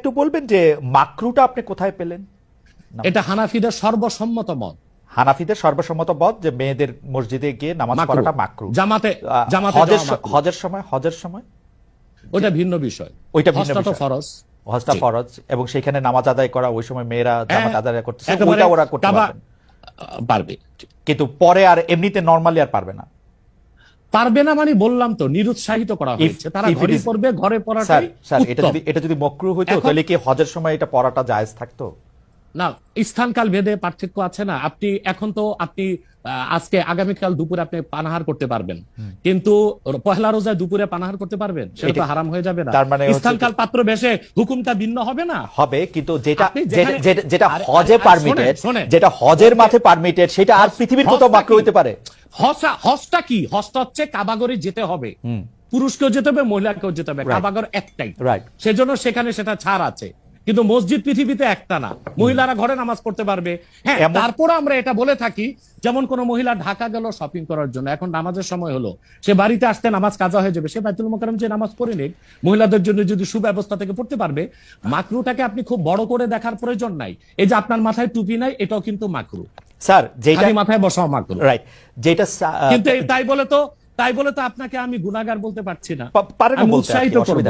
একটু বলবেন যে মাকরুটা আপনি কোথায় পেলেন? এটা হানাফিদের সর্বসম্মত মত। হানাফিদের সর্বসম্মত মত যে মেয়েদের মসজিদে গিয়ে নামাজ পড়াটা মাকরু। জামাতে হজের সময় ওটা ভিন্ন বিষয়। ওইটা ভিন্ন হজটা তো বিষয়। ফরজ। হজটা ফরজ এবং সেখানে নামাজ আদায় করা, ওই সময় মেয়েরা জামাত আদায় করতেছে, ওইটা ওরা করতে পারবে, কিন্তু পরে আর এমনিতে নরমালি আর পারবে না। পারবে না মানে বললাম তো, নিরুৎসাহিত করা হয়েছে। তারা ঘরে পড়বে, ঘরে পড়াটাই উত্তম। এটা যদি মাকরু হইতো তাহলে কি হজের সময় এটা পড়াটা জায়েজ থাকতো? না, স্থানকাল ভেদে পার্থক্য আছে না। আপনি এখন তো আপনি আজকে আগামীকাল দুপুরে আপনি পানাহার করতে পারবেন, কিন্তু পহেলা রোজায় দুপুরে পানাহার করতে পারবেন? সেটা তো হারাম হয়ে যাবে না? তার মানে স্থানকাল পাত্র বেশে হুকুমটা ভিন্ন হবে না? হবে, কিন্তু যেটা হজে পারমিটেড, যেটা হজের মাঠে পারমিটেড, সেটা আর পৃথিবীর কোথাও মাকরু হইতে পারে? হজটা কি? হজটা হচ্ছে কাবাগরে যেতে হবে, পুরুষকেও যেতে হবে, মহিলাকেও যেতে হবে। কাবাগর একটাই, সেজন্য সেখানে সেটা ছাড় আছে। কিন্তু মসজিদ পৃথিবীতে একটা না, মহিলারা ঘরে নামাজ পড়তে পারবে। হ্যাঁ, তারপর আমরা এটা বলে থাকি, যেমন কোন মহিলা ঢাকা গেল শপিং করার জন্য, এখন নামাজের সময় হলো, সে বাড়িতে আসতে নামাজ কাজা হয়ে যাবে, সে বাইতুল মোকাররম যে নামাজ পড়ে নিক, মহিলাদের জন্য যদি সুব্যবস্থা থেকে পড়তে পারবে। মাকরুটাকে আপনি খুব বড় করে দেখার প্রয়োজন নাই। এই যে আপনার মাথায় টুপি নাই, এটাও কিন্তু মাকরু। স্যার, যেটা মাথায় বসাও মাকরু, রাইট। যেটা কিন্তু তাই বলে তো আপনাকে আমি গুনাহগার বলতে পারছি না, পারেন, উৎসাহিত করব।